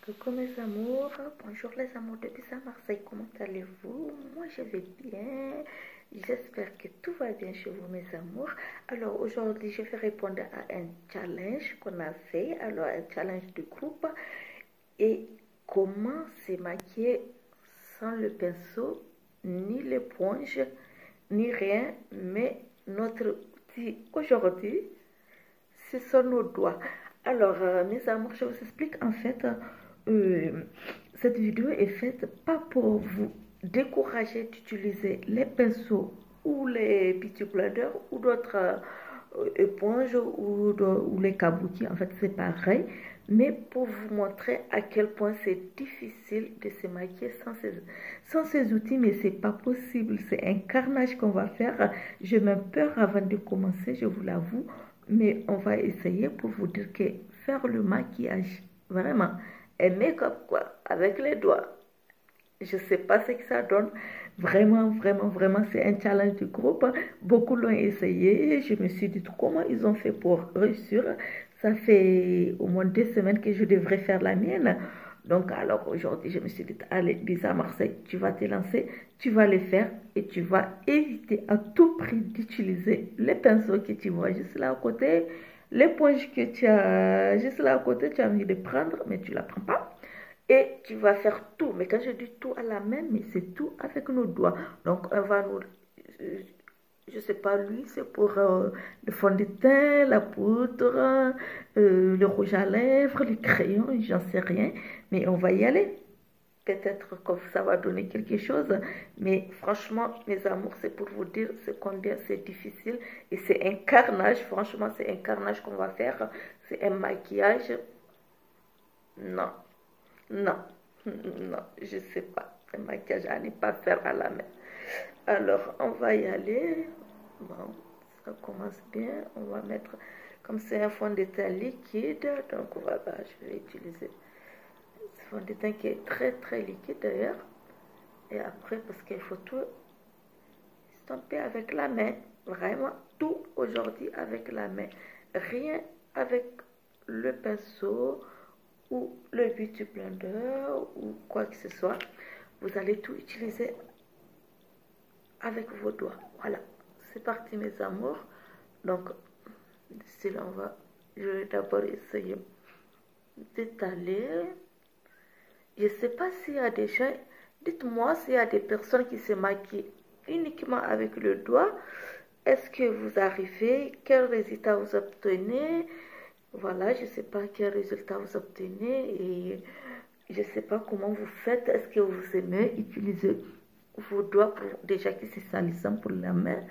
Coucou mes amours, bonjour les amours de à Marseille, comment allez-vous? Moi je vais bien, j'espère que tout va bien chez vous mes amours. Alors aujourd'hui je vais répondre à un challenge qu'on a fait, alors un challenge de groupe et comment se maquiller sans le pinceau, ni l'éponge, ni rien, mais notre outil aujourd'hui, ce sont nos doigts. Alors, mes amours, je vous explique en fait, cette vidéo est faite pas pour vous décourager d'utiliser les pinceaux ou les beauty blenders ou d'autres éponges ou les kabuki, en fait c'est pareil, mais pour vous montrer à quel point c'est difficile de se maquiller sans ces outils, mais c'est pas possible, c'est un carnage qu'on va faire. J'ai même peur avant de commencer, je vous l'avoue, mais on va essayer pour vous dire que faire le maquillage, vraiment, un make-up quoi, avec les doigts, je sais pas ce que ça donne. Vraiment, vraiment, vraiment, c'est un challenge de groupe. Beaucoup l'ont essayé. Je me suis dit comment ils ont fait pour réussir. Ça fait au moins 2 semaines que je devrais faire la mienne. Donc, alors aujourd'hui, je me suis dit, allez, Lisa Marseille, tu vas te lancer, tu vas le faire et tu vas éviter à tout prix d'utiliser les pinceaux que tu vois juste là à côté, l'éponge que tu as juste là à côté, tu as envie de prendre, mais tu ne la prends pas. Et tu vas faire tout. Mais quand je dis tout à la main, mais c'est tout avec nos doigts. Donc, on va nous... je sais pas, lui, c'est pour le fond de teint, la poudre, le rouge à lèvres, les crayons, j'en sais rien. Mais on va y aller. Peut-être que ça va donner quelque chose. Mais franchement, mes amours, c'est pour vous dire combien c'est difficile. Et c'est un carnage. Franchement, c'est un carnage qu'on va faire. C'est un maquillage. Non. Non, non, je sais pas. Le maquillage à ne pas faire à la main. Alors, on va y aller. Bon, ça commence bien. On va mettre, comme c'est un fond de teint liquide, donc voilà, je vais utiliser ce fond de teint qui est très très liquide d'ailleurs. Et après, parce qu'il faut tout estomper avec la main. Vraiment, tout aujourd'hui avec la main. Rien avec le pinceau ou le beauty blender ou quoi que ce soit. Vous allez tout utiliser avec vos doigts. Voilà, c'est parti mes amours. Donc, d'ici là, je vais d'abord essayer d'étaler. Je ne sais pas s'il y a des gens, dites-moi s'il y a des personnes qui se maquillent uniquement avec le doigt. Est-ce que vous arrivez? Quel résultat vous obtenez? Voilà, je ne sais pas quel résultat vous obtenez et je ne sais pas comment vous faites. Est-ce que vous aimez utiliser vos doigts pour déjà que c'est salissant pour la main?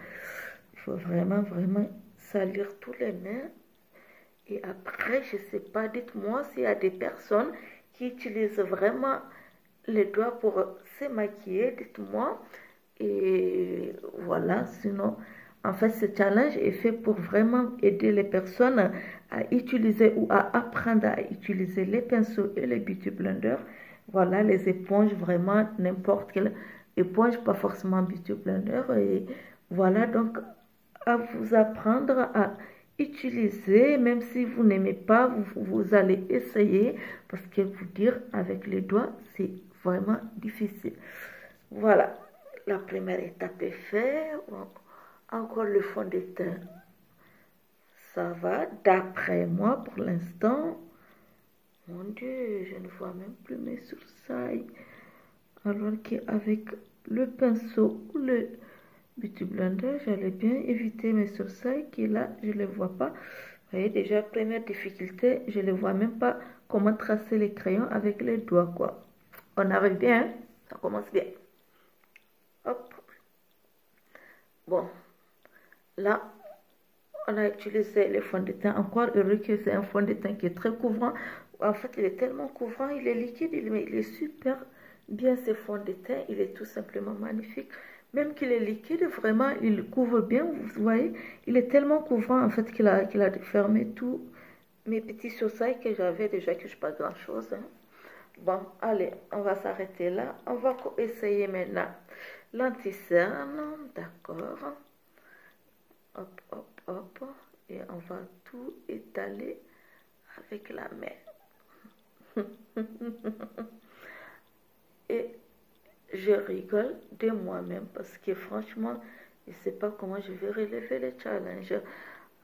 Il faut vraiment, vraiment salir tous les mains. Et après, je ne sais pas, dites-moi s'il y a des personnes qui utilisent vraiment les doigts pour se maquiller, dites-moi. Et voilà, sinon, en fait, ce challenge est fait pour vraiment aider les personnes à utiliser ou à apprendre à utiliser les pinceaux et les beauty blenders. Voilà, les éponges, vraiment n'importe quelle éponge, pas forcément beauty blender. Et voilà, donc, à vous apprendre à utiliser, même si vous n'aimez pas, vous allez essayer, parce que vous dire avec les doigts, c'est vraiment difficile. Voilà, la première étape est faite. Encore le fond de teint, ça va, d'après moi pour l'instant. Mon Dieu, je ne vois même plus mes sourcils. Alors qu'avec le pinceau ou le beauty blender, j'allais bien éviter mes sourcils qui là, je ne les vois pas. Vous voyez déjà, première difficulté, je ne vois même pas comment tracer les crayons avec les doigts quoi. On arrive bien, hein? Ça commence bien. Hop. Bon, là, on a utilisé le fond de teint. Encore heureux que c'est un fond de teint qui est très couvrant. En fait, il est tellement couvrant, il est liquide, il est super bien ce fond de teint. Il est tout simplement magnifique. Même qu'il est liquide, vraiment, il couvre bien. Vous voyez, il est tellement couvrant en fait qu'il a fermé tous mes petits sourcils que j'avais déjà, que je ne sais pas grand chose. Hein. Bon, allez, on va s'arrêter là. On va essayer maintenant l'anti-cerne. D'accord. Hop, hop, hop. Et on va tout étaler avec la main. Et je rigole de moi-même parce que franchement, je ne sais pas comment je vais relever le challenge.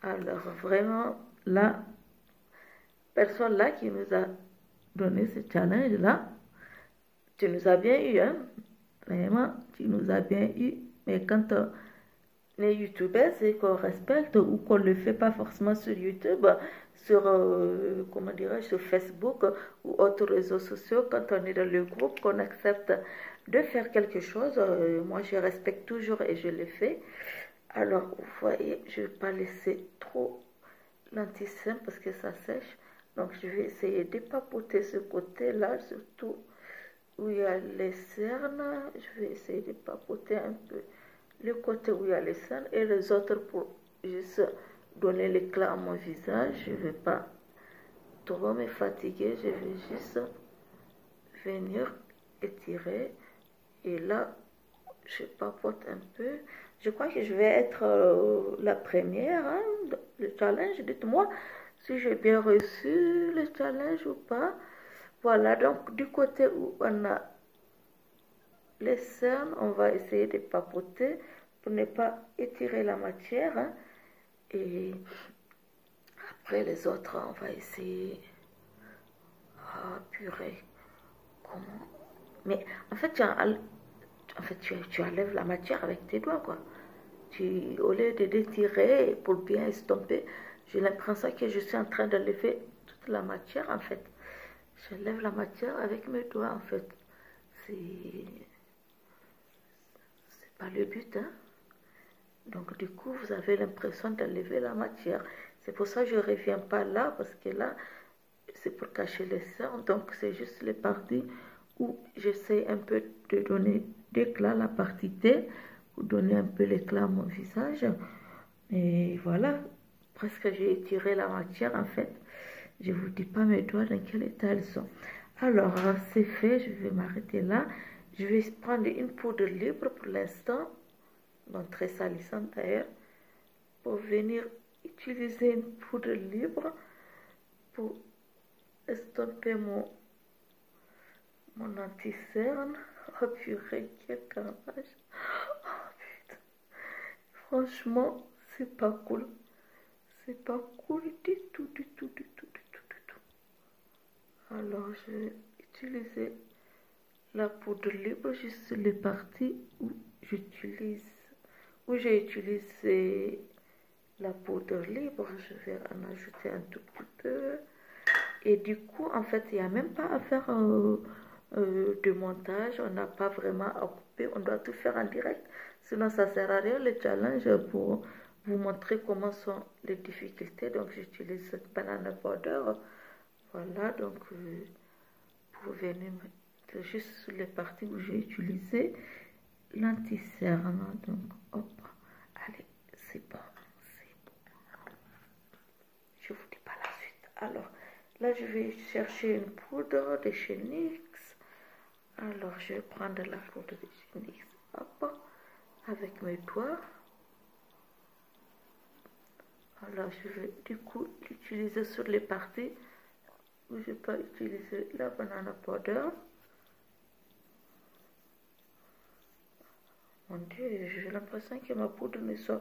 Alors vraiment, la personne là qui nous a donné ce challenge là, tu nous as bien eu, hein? Vraiment, tu nous as bien eu. Mais quand on est youtubeur, c'est qu'on respecte ou qu'on ne le fait pas forcément sur YouTube, sur, comment dirais-je, sur Facebook ou autres réseaux sociaux. Quand on est dans le groupe, qu'on accepte de faire quelque chose, moi je respecte toujours et je le fais. Alors, vous voyez, je ne vais pas laisser trop l'antisème parce que ça sèche. Donc, je vais essayer de papoter ce côté-là, surtout où il y a les cernes. Je vais essayer de papoter un peu le côté où il y a les cernes et les autres pour juste donner l'éclat à mon visage. Je ne vais pas trop me fatiguer. Je vais juste venir étirer. Et là, je papote un peu. Je crois que je vais être la première, hein, le challenge. Dites-moi si j'ai bien reçu le challenge ou pas. Voilà, donc du côté où on a les cernes, on va essayer de papoter pour ne pas étirer la matière. Hein. Et après les autres, on va essayer. Ah, purée. Comment? Mais en fait, tu enlèves la matière avec tes doigts, quoi. Au lieu de détirer pour bien estomper, j'ai l'impression que je suis en train d'enlever toute la matière, en fait. Je lève la matière avec mes doigts, en fait. C'est pas le but, hein. Donc, du coup, vous avez l'impression d'enlever la matière. C'est pour ça que je ne reviens pas là, parce que là, c'est pour cacher les cernes. Donc, c'est juste les parties où j'essaie un peu de donner d'éclat, la partie T, pour donner un peu l'éclat à mon visage. Et voilà, presque j'ai étiré la matière, en fait. Je ne vous dis pas mes doigts dans quel état elles sont. Alors, c'est fait, je vais m'arrêter là. Je vais prendre une poudre libre pour l'instant, donc très salissante d'ailleurs, pour venir utiliser une poudre libre pour estomper mon anti-cerne. Oh purée, quel carnage. Oh putain. Franchement, c'est pas cool. C'est pas cool du tout, du tout, du tout, du tout, du tout. Alors, je vais utiliser la poudre libre juste sur les parties où j'ai utilisé la poudre libre. Je vais en ajouter un tout petit peu. Et du coup, en fait, il n'y a même pas à faire de montage. On n'a pas vraiment à couper. On doit tout faire en direct. Sinon, ça ne sert à rien le challenge pour vous montrer comment sont les difficultés. Donc, j'utilise cette banana powder. Voilà, donc, pour venir mettre juste sur les parties où j'ai utilisé l'anti-cerne. Donc, hop, allez, c'est bon, c'est bon. Je vous dis pas la suite. Alors, là, je vais chercher une poudre de chez NYX. Alors, je vais prendre la poudre de chez NYX, hop, avec mes doigts. Alors, je vais du coup l'utiliser sur les parties où je n'ai pas utilisé la banana powder. Mon Dieu, j'ai l'impression que ma poudre ne sort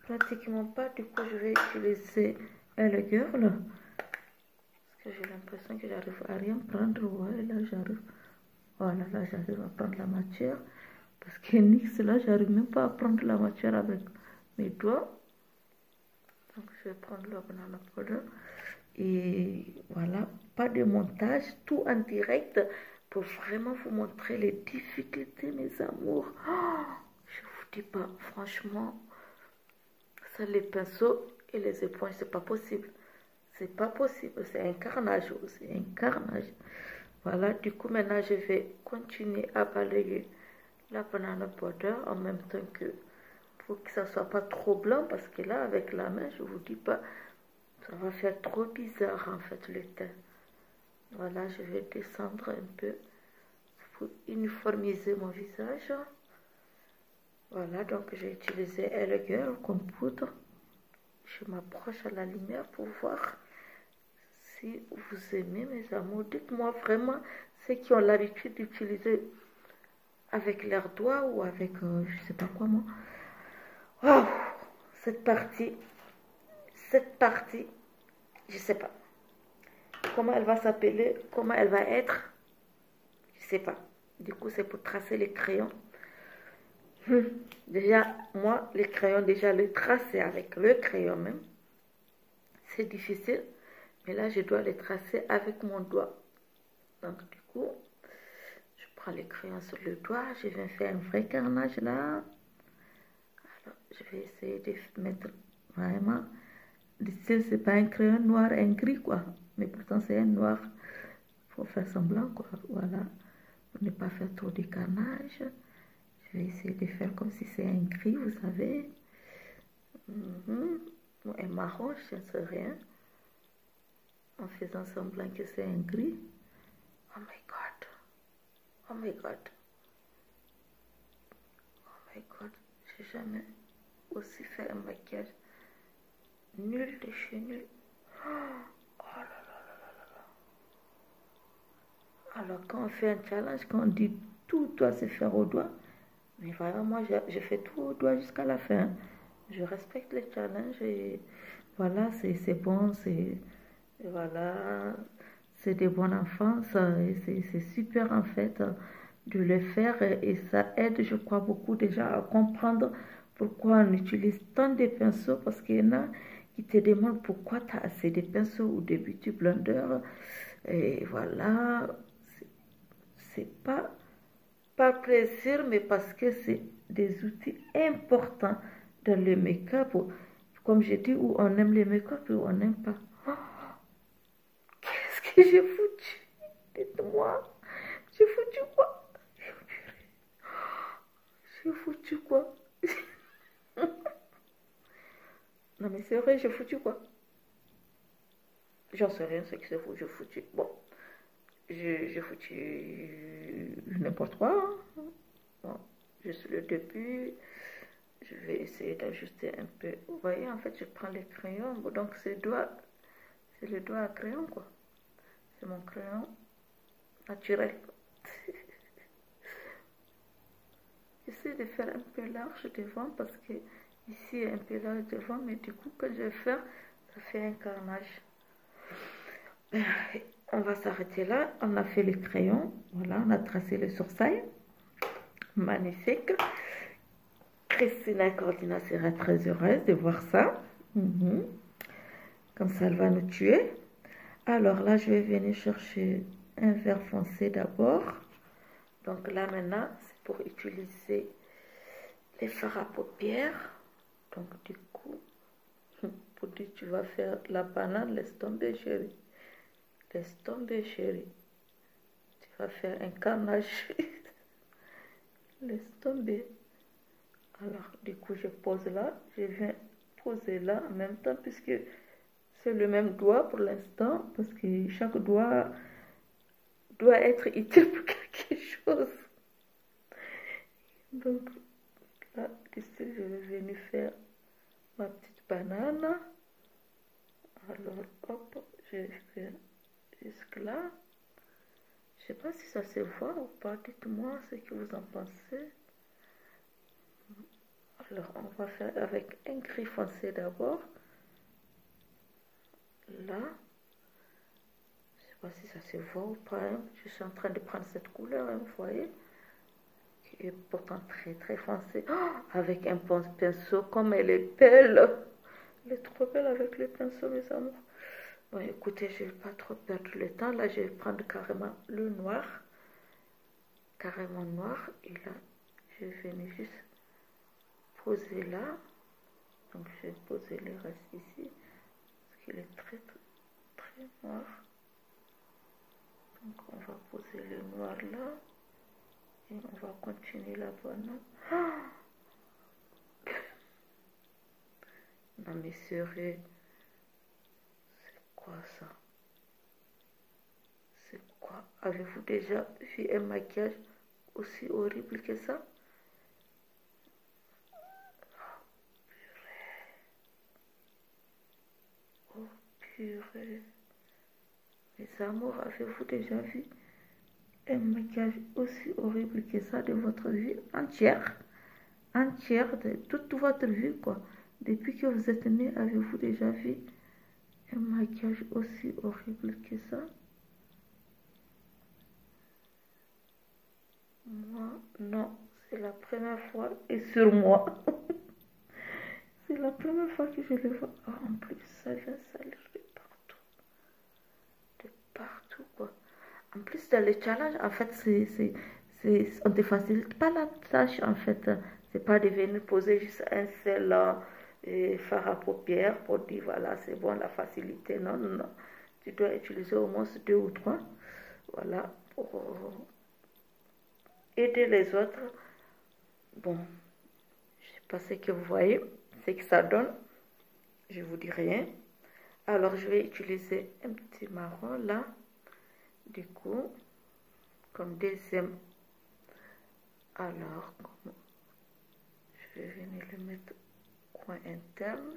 pratiquement pas. Du coup, je vais utiliser Elle Girl. Parce que j'ai l'impression que j'arrive à rien prendre. Ouais, là, j'arrive. Voilà, là, j'arrive à prendre la matière. Parce que NYX, là, j'arrive même pas à prendre la matière avec mes doigts. Donc, je vais prendre la banana powder. Et voilà, pas de montage, tout en direct pour vraiment vous montrer les difficultés, mes amours. Oh, je vous dis pas, franchement, ça, les pinceaux et les éponges, c'est pas possible. C'est pas possible, c'est un carnage, c'est un carnage. Voilà, du coup, maintenant, je vais continuer à balayer la banana powder en même temps que pour que ça soit pas trop blanc, parce que là, avec la main, je vous dis pas, ça va faire trop bizarre, en fait, le teint. Voilà, je vais descendre un peu pour uniformiser mon visage. Voilà, donc j'ai utilisé Elle Girl comme poudre. Je m'approche à la lumière pour voir Si vous aimez, mes amours, dites-moi vraiment ceux qui ont l'habitude d'utiliser avec leurs doigts ou avec, je sais pas quoi moi. Waouh, cette partie, je sais pas. Comment elle va s'appeler, comment elle va être, je sais pas. Du coup, c'est pour tracer les crayons. Déjà, moi, les crayons, déjà le tracer avec le crayon même, c'est difficile. Mais là, je dois les tracer avec mon doigt. Donc, du coup, je prends les crayons sur le doigt. Je vais faire un vrai carnage là. Alors, je vais essayer de mettre vraiment... C'est pas un crayon noir, un gris quoi. Mais pourtant, c'est un noir. Il faut faire semblant quoi. Voilà. Pour ne pas faire trop de carnage. Je vais essayer de faire comme si c'est un gris, vous savez. Un marron, je ne sais rien. En faisant semblant que c'est un gris. Oh my god. Oh my god. Oh my god. J'ai jamais aussi fait un maquillage. Nul de chez nul. Oh là là là là là. Alors quand on fait un challenge, quand on dit tout doit se faire au doigt, mais vraiment moi je fais tout au doigt jusqu'à la fin. Je respecte les challenges et voilà, c'est bon, c'est voilà, c'est des bons enfants, c'est super en fait de le faire et ça aide, je crois, beaucoup déjà à comprendre pourquoi on utilise tant de pinceaux parce qu'il y en a qui te demandent pourquoi tu as assez de pinceaux ou de beauty blender et voilà, c'est pas par plaisir mais parce que c'est des outils importants dans le make-up, comme je dis, où on aime le make-up et où on n'aime pas. Qu'est-ce que j'ai foutu? Dites-moi. J'ai foutu quoi? J'ai foutu quoi? Non mais c'est vrai, j'ai foutu quoi? J'en sais rien, ce que c'est fou, j'ai foutu. Bon, j'ai foutu n'importe quoi. Hein. Bon, juste le début. Je vais essayer d'ajuster un peu. Vous voyez, en fait, je prends les crayons. Donc, c'est le doigt à crayon, quoi. C'est mon crayon naturel. J'essaie de faire un peu large devant parce que ici est un peu large devant, mais du coup, quand je vais faire, ça fait un carnage. On va s'arrêter là. On a fait les crayons. Voilà, on a tracé les sourcils. Magnifique. Christina Cordina sera très heureuse de voir ça. Comme ça, elle va nous tuer. Alors là, je vais venir chercher un vert foncé d'abord. Donc là, maintenant, c'est pour utiliser les fards à paupières. Donc du coup, pour dire tu vas faire la banane, laisse tomber chérie. Laisse tomber chérie. Tu vas faire un carnage. Laisse tomber. Alors du coup, je pose là. Je viens poser là en même temps puisque c'est le même doigt pour l'instant. Parce que chaque doigt doit être utile pour quelque chose. Donc là, ici, je vais venir faire ma petite banane. Alors, hop, je vais faire jusque là. Je sais pas si ça se voit ou pas. Dites-moi ce que vous en pensez. Alors, on va faire avec un gris foncé d'abord. Là. Je sais pas si ça se voit ou pas. Hein. Je suis en train de prendre cette couleur, hein, vous voyez. Qui est pourtant très très foncée. Oh, avec un pinceau comme elle est belle. Elle est trop belle avec le pinceau, mes amours. Bon, écoutez, je ne vais pas trop perdre le temps. Là, je vais prendre carrément le noir. Carrément noir. Et là, je vais venir juste poser là. Donc, je vais poser le reste ici. Parce qu'il est très, très noir. Donc, on va poser le noir là. Et on va continuer la banane. Ah! Non, mais sérieux. C'est quoi ça? C'est quoi? Avez-vous déjà vu un maquillage aussi horrible que ça? Oh purée. Mes amours, avez-vous déjà vu un maquillage aussi horrible que ça de votre vie entière? Entière de toute votre vie, quoi. Depuis que vous êtes né, avez-vous déjà vu un maquillage aussi horrible que ça? Moi, non. C'est la première fois et sur moi. C'est la première fois que je le vois. Oh, en plus, ça vient salir de partout. De partout, quoi. En plus, dans les challenges, en fait, on ne te facilite pas la tâche, en fait. C'est pas de venir poser juste un seul fard à paupières pour dire, voilà, c'est bon, la facilité. Non, non, non. Tu dois utiliser au moins deux ou trois. Voilà, pour aider les autres. Bon, je sais pas ce que vous voyez, ce que ça donne. Je vous dis rien. Alors, je vais utiliser un petit marron là. Du coup, comme deuxième. Alors, je vais venir le mettre au coin interne.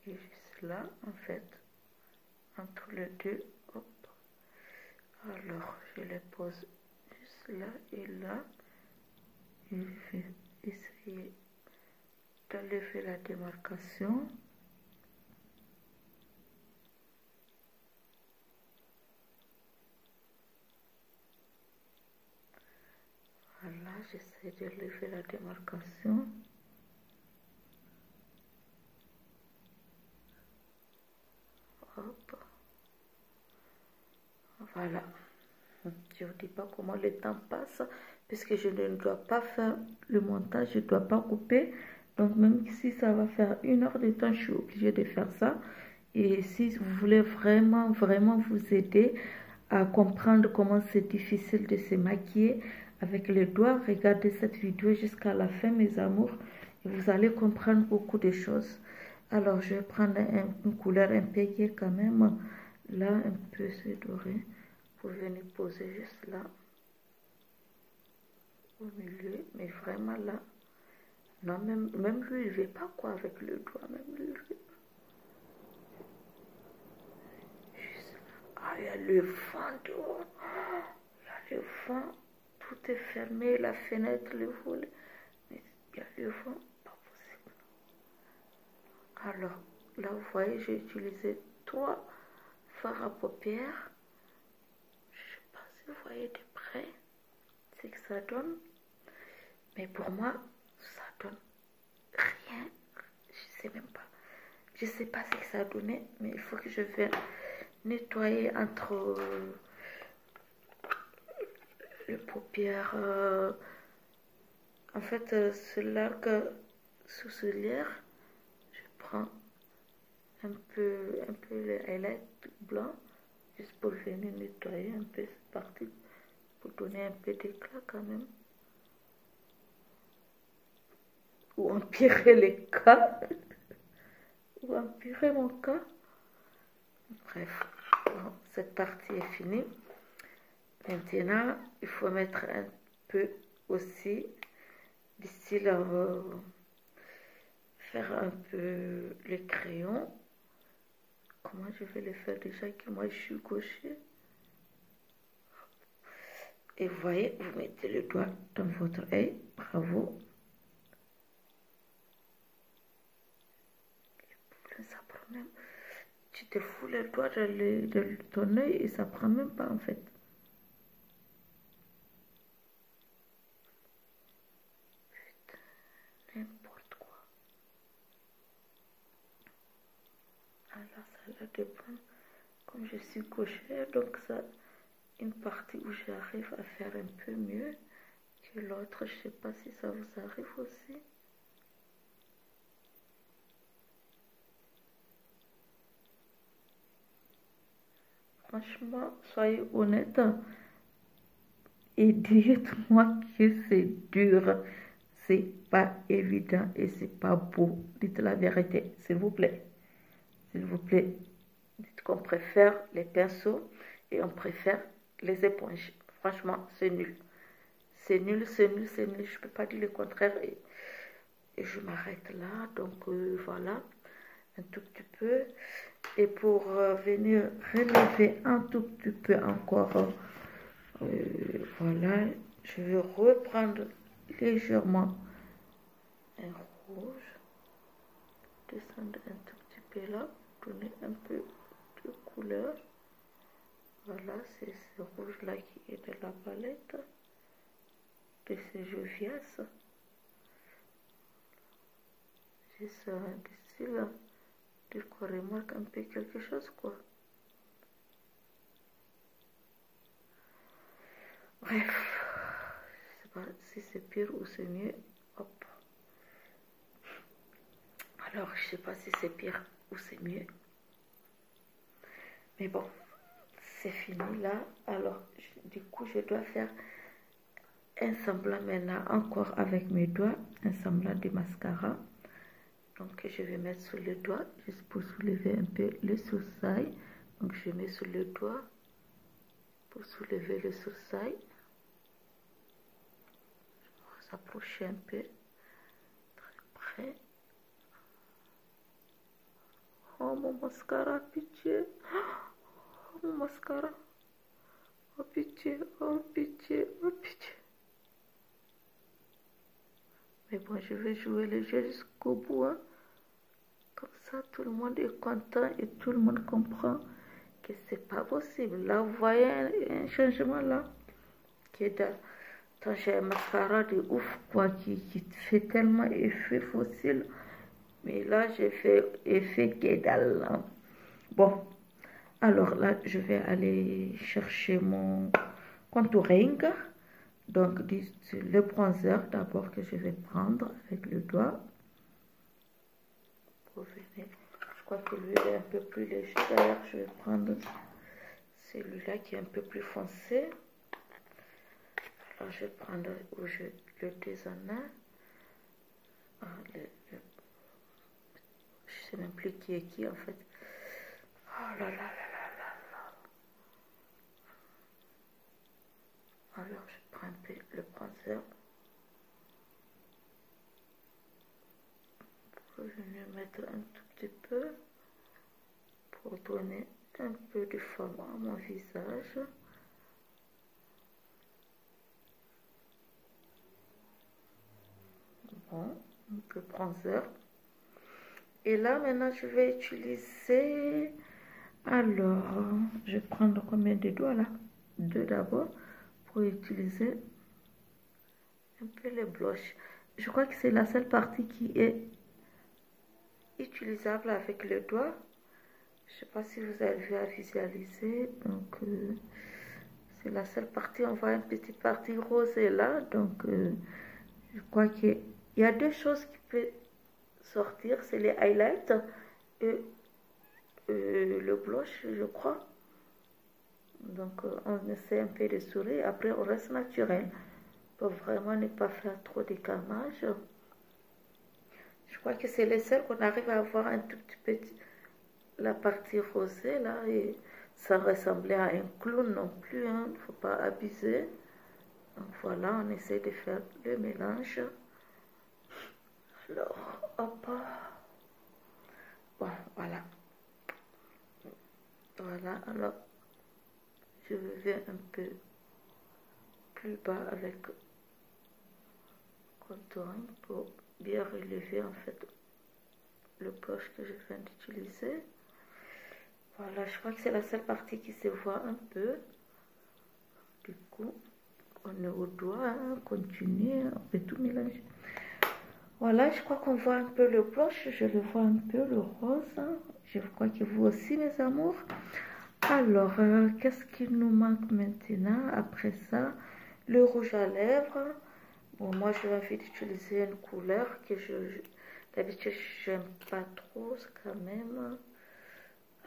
Et juste là, en fait, entre les deux. Hop. Alors, je les pose juste là et là. Et je vais essayer d'enlever la démarcation. Voilà, j'essaie de lever la démarcation. Hop. Voilà. Je ne vous dis pas comment le temps passe, puisque je ne dois pas faire le montage, je ne dois pas couper. Donc même si ça va faire 1 heure de temps, je suis obligée de faire ça. Et si vous voulez vraiment, vraiment vous aider à comprendre comment c'est difficile de se maquiller avec les doigts, regardez cette vidéo jusqu'à la fin, mes amours, et vous allez comprendre beaucoup de choses. Alors, je vais prendre une couleur un peu qui est quand même là, un peu c'est doré, pour venir poser juste là, au milieu, mais vraiment là. Non, même lui, il ne veut pas quoi avec le doigt, même lui, il veut. Ah, il y a le vent dehors. Il y a le vent. Tout est fermé, la fenêtre, le volet. Mais il y a le vent, pas possible. Alors, là, vous voyez, j'ai utilisé 3 fards à paupières. Je ne sais pas si vous voyez de près ce que ça donne. Mais pour moi, ça donne rien. Je sais même pas. Je sais pas ce que ça a donné, mais il faut que je vienne nettoyer entre les paupières. En fait, c'est là que sourcilière, je prends un peu le highlight blanc, juste pour venir nettoyer un peu cette partie, pour donner un peu d'éclat quand même. Ou empirer les cas. Ou empirer mon cas. Bref, bon, cette partie est finie. Maintenant, il faut mettre un peu aussi du style faire un peu les crayons. Comment je vais le faire déjà que moi je suis gaucher? Et vous voyez, vous mettez le doigt dans votre œil. Bravo. Ça prend même... Tu te fous le doigt dans ton œil et ça prend même pas en fait. N'importe quoi. Alors ça va dépendre. Comme je suis gauchère, donc ça, une partie où j'arrive à faire un peu mieux que l'autre. Je sais pas si ça vous arrive aussi. Franchement, soyez honnête et dites-moi que c'est dur. C'est pas évident et c'est pas beau. Dites la vérité, s'il vous plaît. S'il vous plaît. Dites qu'on préfère les pinceaux et on préfère les éponges. Franchement, c'est nul. C'est nul, c'est nul, c'est nul. Je peux pas dire le contraire et je m'arrête là. Donc voilà. un tout petit peu. Et pour venir relever un tout petit peu encore, voilà, je vais reprendre légèrement un rouge, descendre un tout petit peu là, donner un peu de couleur. Voilà, c'est ce rouge là qui est de la palette de ces Jovias. Juste d'ici là, de qu'on remarque un peu quelque chose quoi. Bref, je sais pas si c'est pire ou c'est mieux. Hop. Alors, je sais pas si c'est pire ou c'est mieux. Mais bon, c'est fini là. Alors, du coup, je dois faire un semblant maintenant encore avec mes doigts. Un semblant de mascara. Donc, je vais mettre sur le doigt juste pour soulever un peu le sourcil. Donc, je mets sur le doigt pour soulever le sourcil. Je vais s'approcher un peu. Très près. Oh, mon mascara, pitié. Oh, mon mascara. Oh, pitié, oh, pitié, oh, pitié. Mais bon, je vais jouer le jeu jusqu'au bout. Hein. Comme ça, tout le monde est content et tout le monde comprend que c'est pas possible. Là, vous voyez un changement là. Quand j'ai un mascara de ouf, quoi, qui fait tellement effet fossile. Mais là, j'ai fait effet Kedal. Hein. Bon, alors là, je vais aller chercher mon contouring. Donc, le bronzer d'abord que je vais prendre avec le doigt. Pour venir. Je crois que lui est un peu plus léger. D'ailleurs, je vais prendre celui-là qui est un peu plus foncé. Alors, je vais prendre le 2 en 1. Ah, je ne sais même plus qui est qui en fait. Oh là là là là là là. Alors, je prends un peu le bronzer. Pour venir mettre un tout petit peu. Pour donner un peu de forme à mon visage. Bon, le bronzer. Et là, maintenant, je vais utiliser... Alors, je vais prendre combien de doigts là? 2 d'abord, pour utiliser un peu les blushs. Je crois que c'est la seule partie qui est utilisable avec le doigt. Je ne sais pas si vous arrivez à visualiser. Donc, c'est la seule partie. On voit une petite partie rosée là. Donc, je crois qu'il y a 2 choses qui peuvent sortir. C'est les highlights et le blush, je crois. Donc, on essaie un peu de sourire. Après, on reste naturel. Pour vraiment ne pas faire trop de carnage. Je crois que c'est les seuls qu'on arrive à avoir un tout petit peu la partie rosée là. Et sans ressembler à un clown non plus. Il ne faut pas abuser. Donc, voilà, on essaie de faire le mélange. Alors, hop. Bon, voilà. Voilà, alors, je vais un peu plus bas avec contouring pour bien relever en fait le blush que je viens d'utiliser. Voilà, je crois que c'est la seule partie qui se voit un peu. Du coup, on est au doigt, hein, continue, on peut tout mélanger. Voilà, je crois qu'on voit un peu le blush, je le vois un peu le rose. Je crois que vous aussi, mes amours. Alors, qu'est-ce qu'il nous manque maintenant? Après ça, le rouge à lèvres. Bon, moi, j'ai envie d'utiliser une couleur que d'habitude, j'aime pas trop quand même.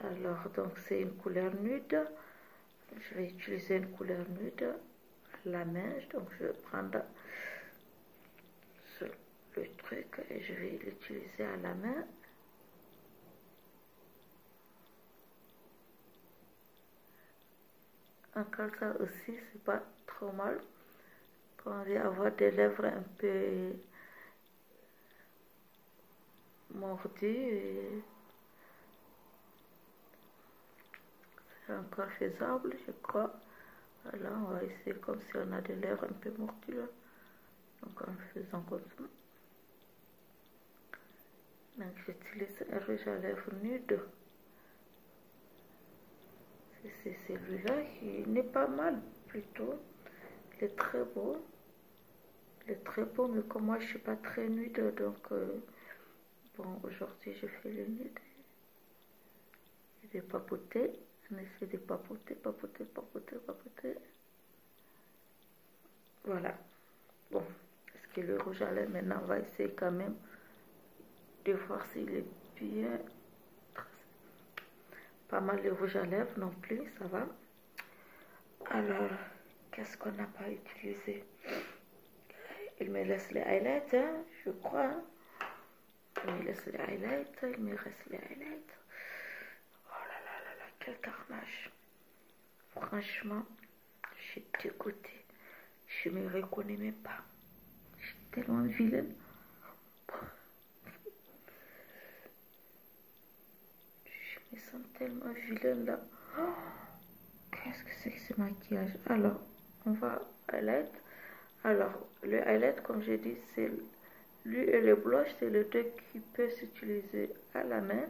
Alors, donc, c'est une couleur nude. Je vais utiliser une couleur nude. La main, donc je vais prendre le truc et je vais l'utiliser à la main. Encore ça aussi, c'est pas trop mal. Quand on vient avoir des lèvres un peu mordues. c'est encore faisable, je crois. Voilà, on va essayer comme si on a des lèvres un peu mortues là. Donc en faisant comme ça. Donc j'utilise un rouge à lèvres nude. C'est celui-là qui n'est pas mal plutôt. Il est très beau. Il est très beau, mais comme moi je suis pas très nude, donc bon, aujourd'hui je fais le nude. Et de papoter. On essaie de papoter, papoter, papoter, papoter. Voilà. Bon, est-ce que le rouge à lèvres, maintenant, on va essayer quand même de voir s'il est bien tracé. Pas mal le rouge à lèvres non plus, ça va. Alors, qu'est-ce qu'on n'a pas utilisé? Il me laisse les highlights, hein, je crois. Hein. Il me laisse les highlights, il me reste les highlights. Oh là là là là, quel carnage. Franchement, je suis dégoûtée. Je me reconnais même pas. Je suis tellement vilaine. Je me sens tellement vilaine là. Oh, qu'est-ce que c'est que ce maquillage? Alors, on va highlight. Alors, le highlight, comme j'ai dit, c'est lui et le blush, c'est le deux qui peut s'utiliser à la main.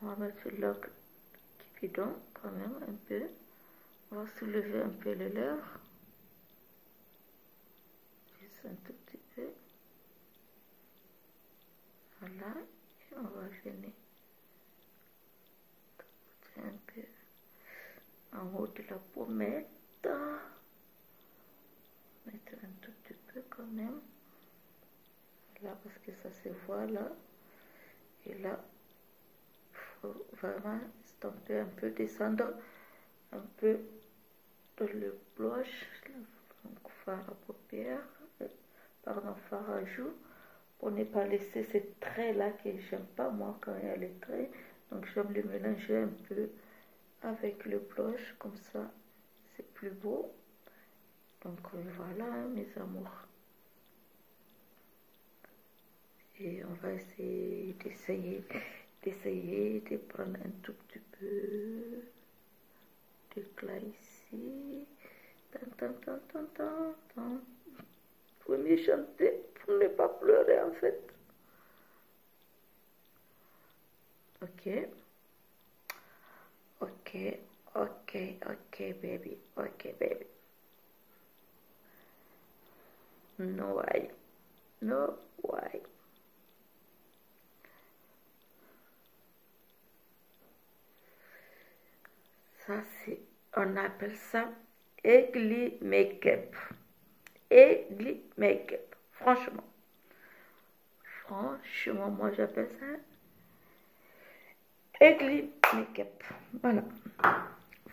On va mettre le Cupidon quand même un peu. On va soulever un peu les lèvres. Juste un tout petit peu. Voilà. Et on va venir un peu en haut de la pommette. Mettre un tout petit peu quand même. Là, parce que ça se voit là. Et là, il faut vraiment estomper un peu, descendre un peu dans le blush, donc fard à paupières, pardon, fard à joues, pour ne pas laisser ces traits là que j'aime pas moi quand il y a les traits. Donc j'aime le mélanger un peu avec le blush, comme ça c'est plus beau. Donc voilà hein, mes amours. Et on va essayer d'essayer de prendre un tout petit peu d'éclat ici. Pour mieux chanter, pour ne pas pleurer en fait. Ok. Ok, ok, ok baby, ok baby. No way, no way. Ça c'est, on appelle ça ugly make-up. Ugly make-up. Franchement. Franchement, moi j'appelle ça ugly make-up. Voilà.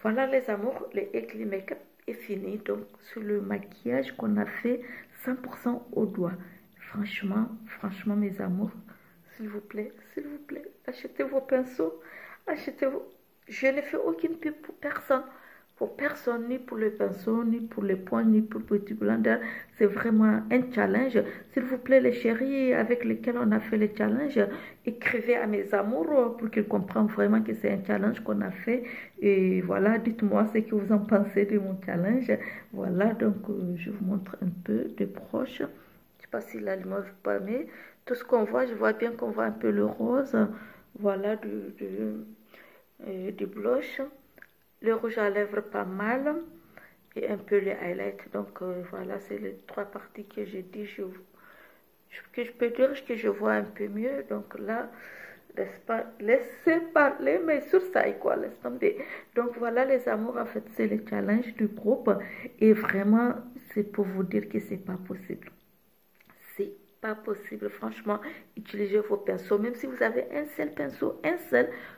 Voilà les amours, le ugly make-up est fini. Donc sur le maquillage qu'on a fait 100% au doigt. Franchement, franchement mes amours, s'il vous plaît, achetez vos pinceaux, achetez-vous. Je ne fais aucune pub pour personne, ni pour le pinceau, ni pour les points, ni pour le petit blender. C'est vraiment un challenge. S'il vous plaît, les chéris avec lesquels on a fait le challenge, écrivez à mes amours pour qu'ils comprennent vraiment que c'est un challenge qu'on a fait. Et voilà, dites-moi ce que vous en pensez de mon challenge. Voilà, donc je vous montre un peu de proche. Je ne sais pas si la lumière vous permet. Tout ce qu'on voit, je vois bien qu'on voit un peu le rose. Voilà, du blush, le rouge à lèvres pas mal et un peu les highlights. Donc voilà, c'est les trois parties que j'ai dit que je peux dire que je vois un peu mieux. Donc là, laissez parler mais sur ça et quoi, laisse tomber. Donc voilà les amours, en fait c'est le challenge du groupe et vraiment c'est pour vous dire que c'est pas possible. C'est pas possible, franchement. Utilisez vos pinceaux, même si vous avez un seul pinceau,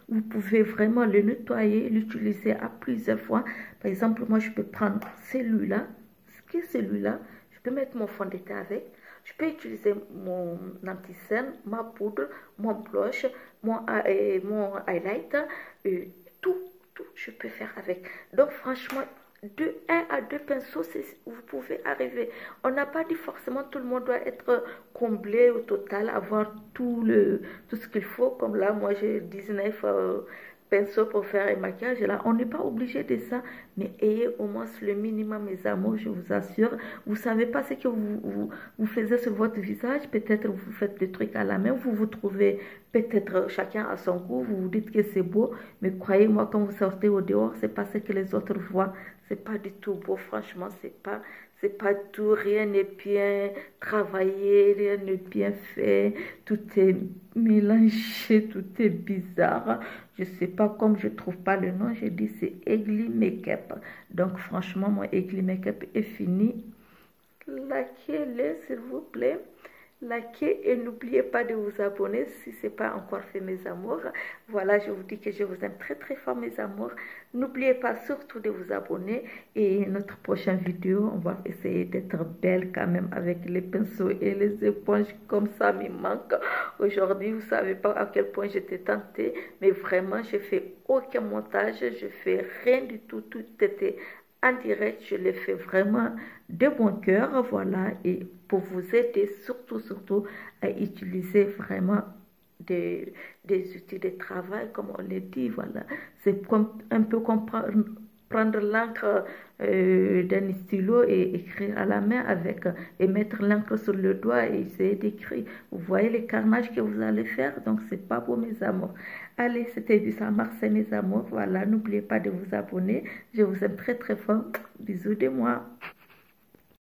vous pouvez vraiment le nettoyer, l'utiliser à plusieurs fois. Par exemple, moi je peux prendre celui-là, je peux mettre mon fond de teint avec, je peux utiliser mon anti-cerne, ma poudre, mon blush, mon highlight, tout je peux faire avec. Donc franchement, de 1 à 2 pinceaux, vous pouvez arriver. On n'a pas dit forcément tout le monde doit être comblé au total, avoir tout ce qu'il faut. Comme là, moi j'ai 19 pinceau pour faire un maquillage. Là, on n'est pas obligé de ça, mais ayez au moins le minimum, mes amours, je vous assure. Vous savez pas ce que vous faites sur votre visage. Peut-être vous faites des trucs à la main, vous vous trouvez peut-être chacun à son goût, vous vous dites que c'est beau, mais croyez-moi, quand vous sortez au dehors, c'est pas ce que les autres voient. C'est pas du tout beau, franchement, c'est pas tout, rien n'est bien travaillé, rien n'est bien fait, tout est mélangé, tout est bizarre. Je sais pas, comme je trouve pas le nom, j'ai dit c'est Ugly Makeup. Donc franchement, mon Ugly Makeup est fini. Laquez-le, s'il vous plaît. Likez et n'oubliez pas de vous abonner si ce n'est pas encore fait, mes amours. Voilà, je vous dis que je vous aime très très fort, mes amours. N'oubliez pas surtout de vous abonner. Et notre prochaine vidéo, on va essayer d'être belle quand même avec les pinceaux et les éponges. Comme ça me manque. Aujourd'hui, vous ne savez pas à quel point j'étais tentée. Mais vraiment, je fais aucun montage. Je fais rien du tout. Tout était en direct, je l'ai fait vraiment de bon cœur, voilà, et pour vous aider surtout à utiliser vraiment des outils de travail, comme on l'a dit, voilà. C'est un peu comme prendre l'encre d'un stylo et écrire à la main avec, et mettre l'encre sur le doigt et essayer d'écrire. Vous voyez les carnages que vous allez faire, donc c'est pas beau, mes amours. Allez, c'était du Marseille, mes amours. Voilà, n'oubliez pas de vous abonner. Je vous aime très très fort. Bisous de moi.